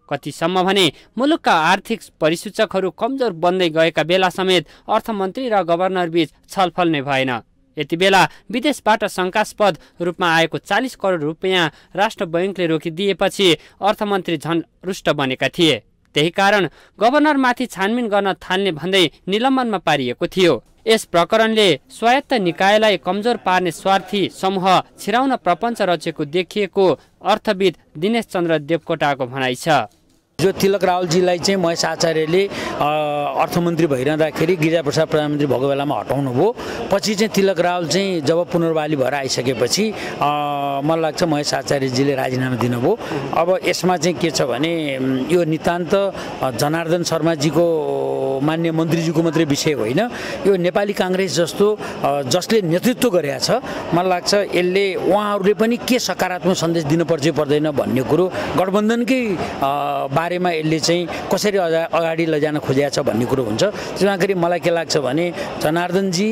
कतिसम्म भने मुलुकका आर्थिक परिसूचकहरू कमजोर बन्दै गएका बेला समेत अर्थमन्त्री र गभर्नर बीच छलफल नै भएन। यति बेला विदेशबाट शङ्कास्पद रूपमा आएको 40 करोड रुपियाँ राष्ट्र बैङ्कले रोकिदिएपछि अर्थमन्त्री झन रुष्ट बनेका थिए। त्यही कारण गभर्नरमाथि छानबिन गर्न थाल्ने भन्दै निलम्बनमा पारिएको थियो। यस प्रकरणले स्वायत्त निकायलाई कमजोर पार्ने स्वार्थी समूह छिराउन प्रपञ्च रचेको देखिएको अर्थविद दिनेश चन्द्र देवकोटाको भनाइ छ। जो तिलक रावलजीलाई चाहिँ महेश आचार्यले अर्थमन्त्री भइरहँदाखेरि गिरिजाप्रसाद प्रधानमन्त्री भएको बेलामा हटाउनु भयो। पछि चाहिँ तिलक रावल चाहिँ जब पुनर्वाली भएर आइसकेपछि मलाई लाग्छ महेश आचार्यजीले राजीनामा दिनुभयो। अब यसमा चाहिँ के छ भने यो नितान्त जनार्दन शर्माजीको मान्य मन्त्रीजीको मात्रै विषय होइन, यो नेपाली काङ्ग्रेस जस्तो जसले नेतृत्व गरेका छ, मलाई लाग्छ यसले उहाँहरूले पनि के सकारात्मक सन्देश दिनुपर्छ पर्दैन भन्ने कुरो गठबन्धनकै बारेमा यसले चाहिँ कसरी अगाडि लैजान खोजेको छ भन्ने कुरो हुन्छ। त्यसमाखेरि मलाई के लाग्छ भने जनार्दनजी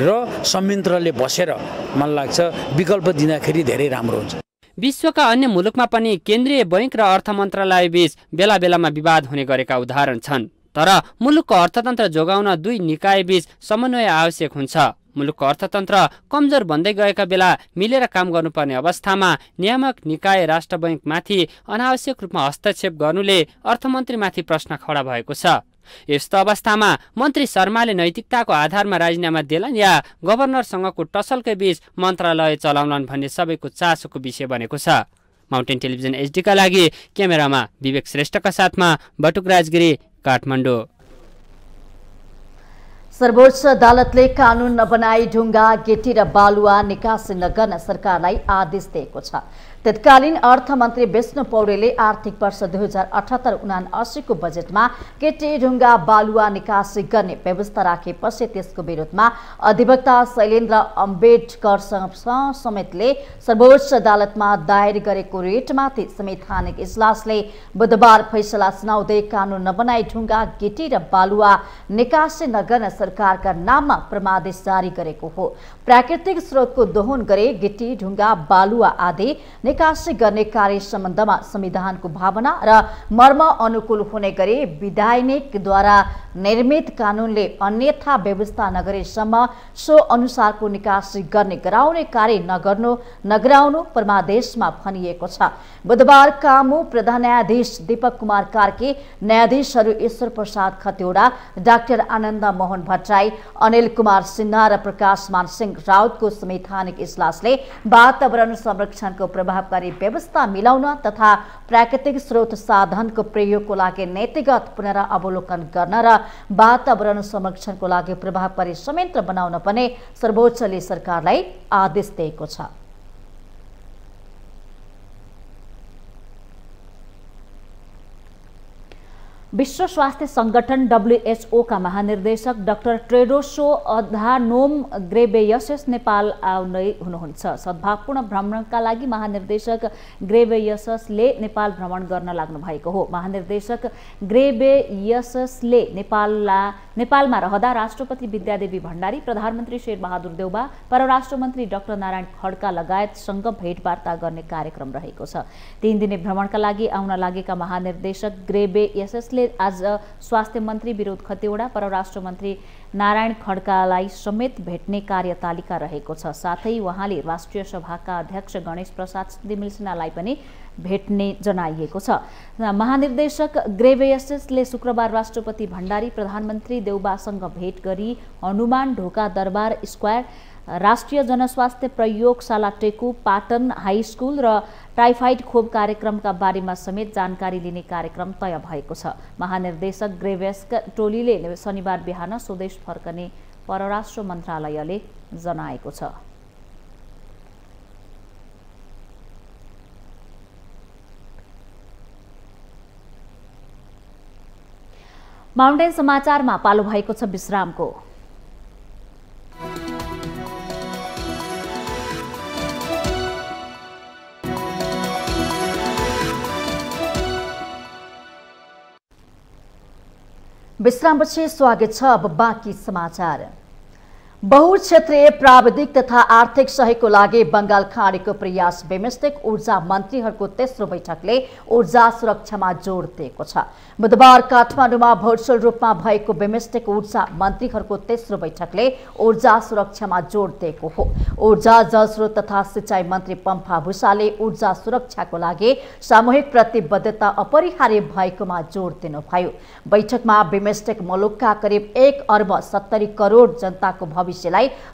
र संयन्त्रले बसेर मलाई लाग्छ विकल्प दिँदाखेरि धेरै राम्रो हुन्छ। विश्वका अन्य मुलुकमा पनि केन्द्रीय बैङ्क र अर्थ मन्त्रालय बीच बेला बेलामा विवाद हुने गरेका उदाहरण छन्। तर मुलुकको अर्थतन्त्र जोगाउन दुई निकाय बीच समन्वय आवश्यक हुन्छ। मुलुकको अर्थतन्त्र कमजोर बन्दै गएका बेला मिलेर काम गर्नुपर्ने अवस्थामा नियामक निकाय राष्ट्र बैङ्कमाथि अनावश्यक रूपमा हस्तक्षेप गर्नुले अर्थमन्त्रीमाथि प्रश्न खडा भएको छ। यस्तो अवस्थामा मन्त्री शर्माले नैतिकताको आधारमा राजीनामा देलान् या गभर्नरसँगको टसलकै बीच मन्त्रालय चलाउलान् भन्ने सबैको चासोको विषय बनेको छ। माउन्टेन टेलिभिजन एचडीका लागि क्यामेरामा विवेक श्रेष्ठका साथमा बटुक राजगिरी, काठमाडौँ। सर्वोच्च अदालतले कानून नबनाई ढुङ्गा गिटी र बालुवा निकासी नगर्न सरकारलाई आदेश दिएको छ। तत्कालीन अर्थमन्त्री विष्णु पौडेलले आर्थिक वर्ष 2078-79 को बजेटमा गिटी ढुङ्गा बालुवा निकासी गर्ने व्यवस्था राखेपछि त्यसको विरोधमा अधिवक्ता शैलेन्द्र अम्बेडकर समेतले सर्वोच्च अदालतमा दायर गरेको रिटमाथि संवैधानिक इजलासले बुधबार फैसला सुनाउँदै कानून नबनाई ढुङ्गा गिटी र बालुवा निकासी नगर्न सरकारका नाममा परमादेश जारी गरेको हो। प्राकृतिक स्रोतको दोहन गरे गिटी ढुङ्गा बालुवा आदि निकासी गर्ने कार्य सम्बन्धमा संविधानको भावना र मर्म अनुकूल हुने गरी विधायिनीद्वारा निर्मित कानूनले अन्यथा व्यवस्था नगरेसम्म सो अनुसारको निकासी गर्ने गराउने कार्य नगराउनु परमादेशमा भनिएको छ। बुधबार कामु प्रधान न्यायाधीश दीपक कुमार कार्की, न्यायाधीशहरू ईश्वर प्रसाद खतिवडा, डाक्टर आनन्द मोहन भट्टराई, अनिल कुमार सिन्हा र प्रकाश मान सिंह राउतको संवैधानिक इजलासले वातावरण संरक्षणको प्रभावकारी व्यवस्था मिलाउन तथा प्राकृतिक स्रोत साधनको प्रयोगको लागि नीतिगत पुनरावलोकन गर्न र वातावरण संरक्षणको लागि प्रभावकारी संयन्त्र बनाउन पनि सर्वोच्चले सरकारलाई आदेश दिएको छ। विश्व स्वास्थ्य संगठन WHO का महानिर्देशक doctor Tedros Adhanom Ghebreyesus Nepal आउदै हुनुहुन्छ। सद्भावपूर्ण भ्रमणका लागि महानिर्देशक घेब्रेयेससले नेपाल भ्रमण गर्न लाग्नु भएको हो। महानिर्देशक घेब्रेयेससले नेपालमा रहँदा राष्ट्रपति विद्यादेवी भण्डारी, प्रधानमन्त्री शेरबहादुर देउबा, परराष्ट्र मन्त्री डाक्टर नारायण खड्का लगायतसँग भेटवार्ता गर्ने कार्यक्रम रहेको छ। 3 दिने भ्रमणका लागि आउन लागेका महानिर्देशक घेब्रेयेससले आज स्वास्थ्य मन्त्री विनोद खतिवडा, परराष्ट्र मन्त्री नारायण खड्कालाई समेत भेट्ने कार्यतालिका रहेको छ। साथै उहाँले राष्ट्रिय सभाका अध्यक्ष गणेश प्रसाद तिमिल्सिनालाई पनि भेट्ने जनाइएको छ। महानिर्देशक घेब्रेयेससले शुक्रबार राष्ट्रपति भण्डारी, प्रधानमन्त्री देउबासँग भेट गरी हनुमान ढोका दरबार स्क्वायर, राष्ट्रिय जनस्वास्थ्य प्रयोगशाला टेकु, पाटन हाई स्कुल र टाइफाइड खोप कार्यक्रमका बारेमा समेत जानकारी लिने कार्यक्रम तय भएको छ। महानिर्देशक घेब्रेयेससका टोलीले शनिबार बिहान स्वदेश फर्कने परराष्ट्र मन्त्रालयले जनाएको छ। माउन्टेन समाचारमा पालो भएको छ विश्रामको। विश्रामपछि स्वागत छ। अब बाँकी समाचार। बहुक्षेत्रीय प्राविधिक तथा आर्थिक सहयोगको लागि बंगाल खाडीको प्रयास बिमस्टेक ऊर्जा मन्त्रीहरूको तेस्रो बैठकले ऊर्जा सुरक्षामा जोड दिएको छ। बुधबार काठमाडौँमा भर्चुअल रूपमा भएको बिमस्टेक ऊर्जा मन्त्रीहरूको तेस्रो बैठकले ऊर्जा सुरक्षामा जोड दिएको हो। ऊर्जा, जलस्रोत तथा सिंचाई मन्त्री पम्फा भूषालले ऊर्जा सुरक्षाको लागि सामूहिक प्रतिबद्धता अपरिहार्य भएकोमा जोड दिनुभयो। बैठकमा बिमस्टेक मुलुकका करिब 1 अर्ब 70 करोड जनताको भविष्यलाई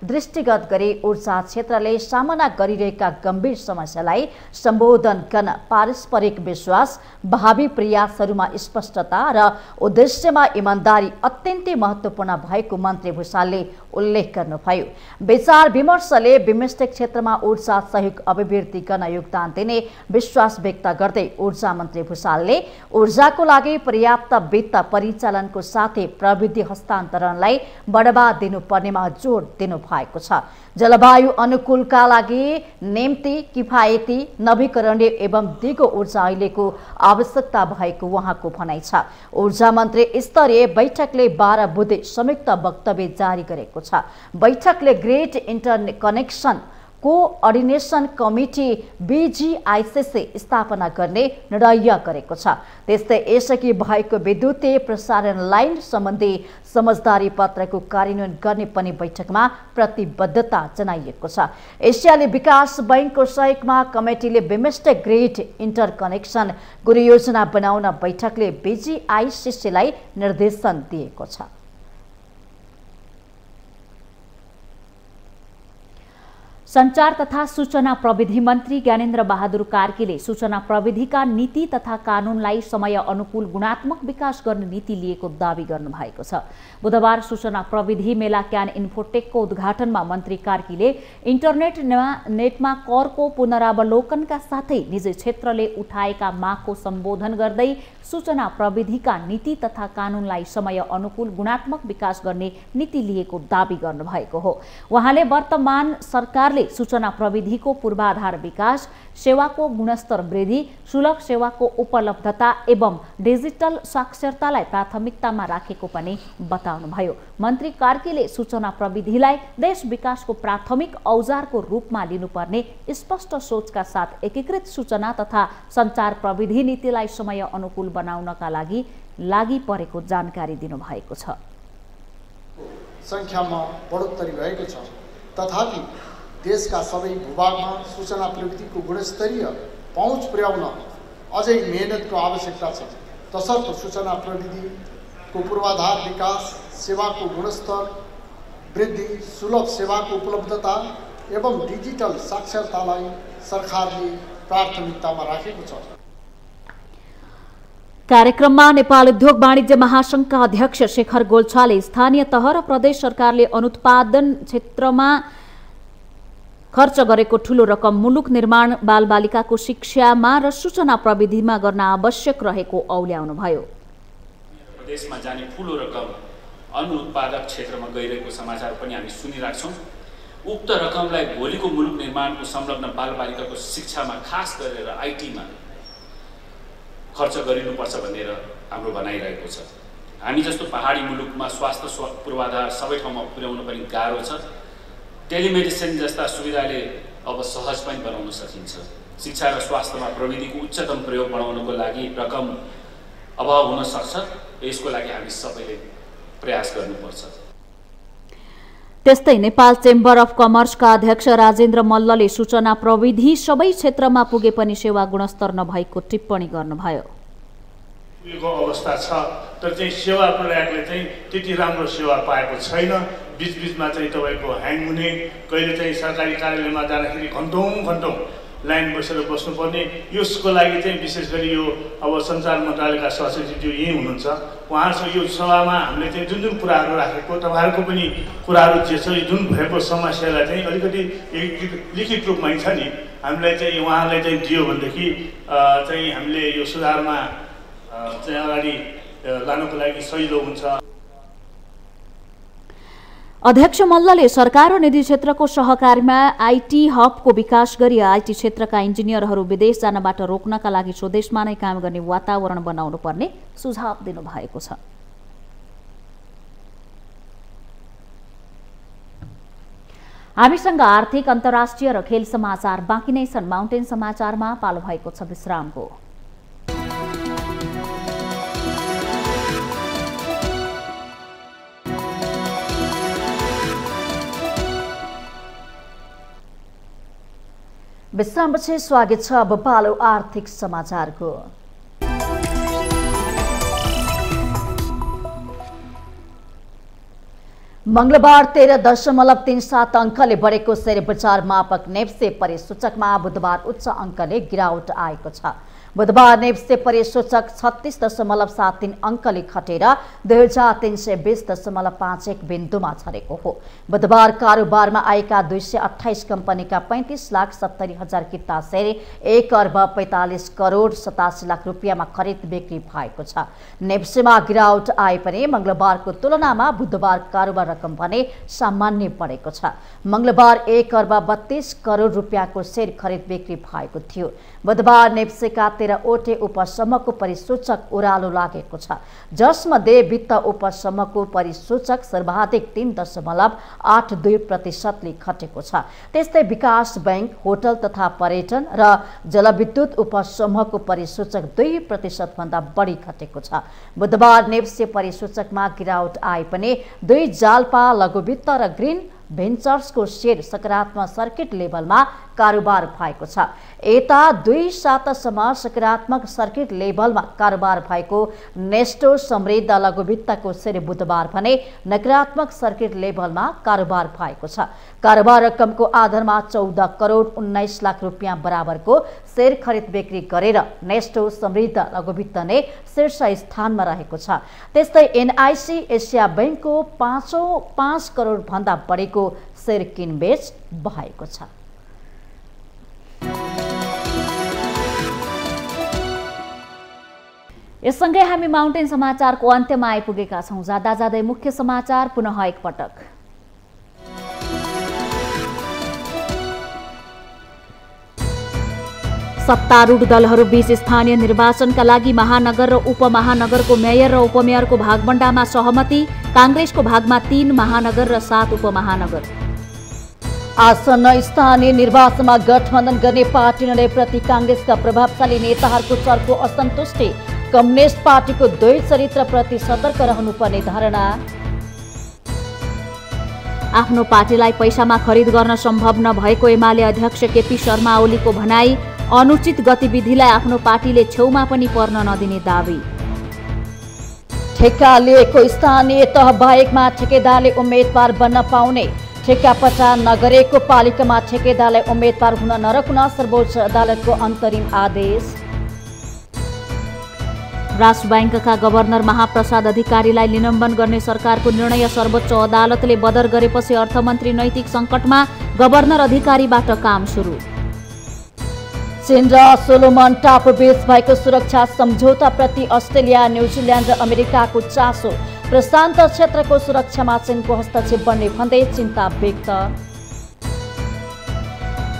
दृष्टिगत गरी ऊर्जा क्षेत्रले सामना गरिरहेका गम्भीर समस्यालाई सम्बोधन गर्न पारस्परिक विश्वास, भावी प्रयासहरूमा स्पष्टता र उद्देश्यमा इमानदारी अत्यन्तै महत्त्वपूर्ण भएको मन्त्री भूषालले उल्लेख गर्नुभयो। विचार विमर्शले बिमस्टेक क्षेत्रमा ऊर्जा सहयोग अभिवृद्धि गर्न योगदान दिने विश्वास व्यक्त गर्दै ऊर्जा मन्त्री भूषालले ऊर्जाको लागि पर्याप्त वित्त परिचालनको साथै प्रविधि हस्तान्तरणलाई बढावा दिनुपर्नेमा जोड दिनु भएको छ। जलवायु अनुकूलका लागि निम्ति किफायती, नवीकरणीय एवं दिगो ऊर्जा अहिलेको आवश्यकता भएको उहाँको भनाइ छ। ऊर्जा मन्त्री स्तरीय बैठकले 12 बुधे संयुक्त वक्तव्य जारी गरेको छ। बैठकले ग्रेट इन्टरकनेक्सन कोअर्डिनेसन कमिटी BGICC स्थापना गर्ने निर्णय गरेको छ। त्यस्तै यसअघि भएको विद्युतीय प्रसारण लाइन सम्बन्धी समझदारी पत्रको कार्यान्वयन गर्ने पनि बैठकमा प्रतिबद्धता जनाइएको छ। एसियाली विकास बैंकको सहयोगमा कमिटीले बिमस्टेक ग्रेट इन्टरकनेक्सन गुरुयोजना बनाउन बैठकले BGICCलाई निर्देशन दिएको छ। सञ्चार तथा सूचना प्रविधि मन्त्री ज्ञानेन्द्र बहादुर कार्कीले सूचना प्रविधिका नीति तथा कानूनलाई समय अनुकूल गुणात्मक विकास गर्ने नीति लिएको दावी गर्नुभएको छ। बुधबार सूचना प्रविधि मेला क्यान इन्फोटेकको उद्घाटनमा मन्त्री कार्कीले नेटमा करको पुनरावलोकनका साथै निजी क्षेत्रले उठाएका मागको सम्बोधन गर्दै सूचना प्रविधिका नीति तथा कानूनलाई समय अनुकूल गुणात्मक विकास गर्ने नीति लिएको दावी गर्नुभएको हो। उहाँले वर्तमान सरकारले सूचना प्रविधिको पूर्वाधार विकास, सेवाको गुणस्तर वृद्धि, सुलभ सेवाको उपलब्धता एवं डिजिटल साक्षरतालाई प्राथमिकतामा राखेको पनि बताउनुभयो। मन्त्री कार्कीले सूचना प्रविधिलाई देश विकासको प्राथमिक औजारको रूपमा लिनुपर्ने स्पष्ट सोचका साथ एकीकृत सूचना तथा सञ्चार प्रविधि नीतिलाई समय अनुकूल बनाउनका लागि परेको जानकारी दिनुभएको छ। संख्यामा बढोत्तरी भएको छ, तथापि देशका सबै भूभागमा सूचना प्रविधिको गुणस्तरीय पहुँच पुर्याउन अझै मेहनतको आवश्यकता छ। तसर्थ सूचना प्रविधिको पूर्वाधार विकास, सेवाको गुणस्तर वृद्धि, सुलभ सेवाको उपलब्धता एवं डिजिटल साक्षरतालाई सरकारले प्राथमिकतामा राखेको छ। कार्यक्रममा नेपाल उद्योग वाणिज्य महासंघका अध्यक्ष शेखर गोल्छाले स्थानीय तह र प्रदेश सरकारले अनुत्पादन क्षेत्रमा खर्च गरेको ठूलो रकम मुलुक निर्माण बालबालिकाको शिक्षामा र सूचना प्रविधिमा गर्न आवश्यक रहेको औल्याउनुभयो। प्रदेशमा जाने ठूलो रकम अनुत्पादक क्षेत्रमा गइरहेको समाचार पनि हामी सुनिरहेका छौँ। उक्त रकमलाई भोलिको मुलुक निर्माणको संलग्न बालबालिकाको शिक्षामा खास गरेर आइटीमा खर्च गरिनुपर्छ भनेर हाम्रो भनाइरहेको छ। हामी जस्तो पहाडी मुलुकमा स्वास्थ्य पूर्वाधार सबै ठाउँमा पुर्याउन पनि गाह्रो छ। टेलिमेडिसिन जस्ता सुविधाले अब सहज पनि बनाउन सकिन्छ। शिक्षा र स्वास्थ्यमा प्रविधिको उच्चतम प्रयोग बढाउनको लागि रकम अभाव हुन सक्छ। यसको लागि हामी सबैले प्रयास गर्नुपर्छ। त्यस्तै नेपाल चेम्बर अफ कमर्सका अध्यक्ष राजेन्द्र मल्लले सूचना प्रविधि सबै क्षेत्रमा पुगे पनि सेवा गुणस्तर नभएको टिप्पणी गर्नुभयो। अवस्था छ, तर चाहिँ सेवा प्रदायकले चाहिँ त्यति राम्रो सेवा पाएको छैन। बीचबीचमा चाहिँ तपाईँको ह्याङ हुने, कहिले चाहिँ सरकारी कार्यालयमा जाँदाखेरि घन्टौँ लाइन बसेर बस्नुपर्ने। यसको लागि चाहिँ विशेष गरी यो अब सञ्चार मन्त्रालयका सहसचिव यहीँ हुनुहुन्छ, उहाँसँग यो सभामा हामीले चाहिँ जुन कुराहरू राखेको, तपाईँहरूको पनि कुराहरू जे छ, जुन भएको समस्यालाई चाहिँ अलिकति लिखित रूपमा छ नि हामीलाई चाहिँ उहाँलाई चाहिँ दियो भनेदेखि चाहिँ हामीले यो सुधारमा चाहिँ अगाडि लानको लागि सजिलो हुन्छ। अध्यक्ष मल्लले सरकार र निजी क्षेत्रको सहकारीमा आईटी हबको विकास गरी आईटी क्षेत्रका इन्जिनियरहरू विदेश जानबाट रोक्नका लागि स्वदेशमा नै काम गर्ने वातावरण बनाउनु पर्ने सुझाव दिनुभएको छ। हामीसँग आर्थिक, अन्तर्राष्ट्रिय र खेल समाचार बाँकी नै छन्। माउन्टेन समाचारमा पालो भएको छ विश्रामको। विश्रामपछि स्वागत छ। अब पालो आर्थिक समाचारको। मंगलबार 13.37 अंकले बढेको शेयर बजार मापक नेप्से परिसूचकमा बुधबार उच्च अंकले गिरावट आएको छ। बुधबार नेप्से परिसूचक 36.73 अंकले घटेर 2320.51 बिन्दुमा झरेको हो। बुधबार कारोबारमा आएका 228 कंपनीका 35,70,000 किता शेयर 1 अर्ब 45 करोड 87 लाख रुपियाँमा खरिद बिक्री भएको छ। नेप्सेमा गिरावट आए पनि मंगलबारको तुलनामा बुधबार कारोबार रकम भने सामान्य बढेको छ। मंगलबार 1 अर्ब 32 करोड रुपियाँको शेयर खरिद बिक्री भएको थियो। बुधबार नेप्सेका 13 वटे उपसमूहको परिसूचक ओह्रालो लागेको छ, जसमध्ये वित्त उपसमूहको परिसूचक सर्वाधिक 3.82% घटेको छ। त्यस्तै विकास बैंक, होटल तथा पर्यटन र जलविद्युत उपसमूहको परिसूचक 2% भन्दा बढी घटेको छ। बुधबार नेप्से परिसूचकमा गिरावट आए पनि 2 जालपा, लघुवित्त र ग्रीन भेन्चर्सको सेयर सकारात्मक सर्किट लेभलमा कारोबार भएको छ। यता 2 सातासम्म सकारात्मक सर्किट लेभलमा कारोबार भएको नेस्टो समृद्ध लघुवित्तको सेयर बुधबार भने नकारात्मक सर्किट लेभलमा कारोबार भएको छ। कारोबार रकमको आधारमा 14 करोड 19 लाख रुपियाँ बराबरको सेयर खरिद बिक्री गरेर नेस्टो समृद्ध लघुवित्त नै शीर्ष स्थानमा रहेको छ। त्यस्तै एनआईसी एसिया बैंकको 5 करोड भन्दा बढीको सेयर किनबेच भएको छ। यससँगै हामी माउन्टेन समाचारको अन्त्यमा आइपुगेका छौं। जाँदा जाँदै मुख्य समाचार पुनः एकपटक। सत्तारूढ दलहरूबीच स्थानीय निर्वाचनका लागि महानगर र उपमहानगरको मेयर र उपमेयरको भागबण्डामा सहमति। कांग्रेसको भागमा 3 महानगर र 7 उपमहानगर। आसन्न स्थानीय निर्वाचनमा गठबन्धन गर्ने पार्टी निर्णयप्रति कांग्रेसका प्रभावशाली नेताहरूको चर्को असन्तुष्टि। कम्युनिस्ट पार्टीको द्वैत चरित्रप्रति सतर्क रहनुपर्ने धारणा। आफ्नो पार्टीलाई पैसामा खरिद गर्न सम्भव नभएको एमाले अध्यक्ष केपी शर्मा ओलीको भनाई। अनुचित गतिविधिलाई आफ्नो पार्टीले छेउमा पनि पर्न नदिने दावी। ठेक्का लिएको स्थानीय तह बाहेकमा ठेकेदारले उम्मेदवार बन्न पाउने। ठेक्कापट्टा नगरेको पालिकामा ठेकेदारलाई उम्मेदवार हुन नरकुन सर्वोच्च अदालतको अन्तरिम आदेश। राष्ट्र बैंकका गभर्नर महाप्रसाद अधिकारीलाई निलम्बन गर्ने सरकारको निर्णय सर्वोच्च अदालतले बदर गरेपछि अर्थमन्त्री नैतिक सङ्कटमा। गभर्नर अधिकारीबाट काम सुरु। चीन र सोलोमन टापु बीच भएको सुरक्षा सम्झौताप्रति अस्ट्रेलिया, न्युजिल्यान्ड र अमेरिकाको चासो। प्रशान्त क्षेत्रको सुरक्षामा चीनको हस्तक्षेप बढ्ने भन्दै चिन्ता व्यक्त।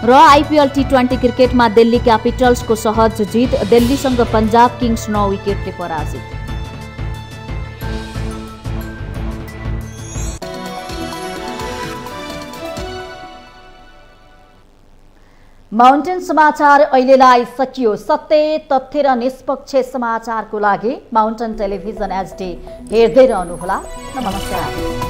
र आइपीएल टी20 क्रिकेटमा दिल्ली क्यापिटल्सको सहज जित। दिल्लीसँग पंजाब किङ्स 9 विकेटले पराजित। माउन्टेन समाचार अहिलेलाई सकियो। सत्य, तथ्य र निष्पक्ष समाचारको लागि माउन्टेन टेलिभिजन HD हेर्दै रहनुहोला। नमस्कार।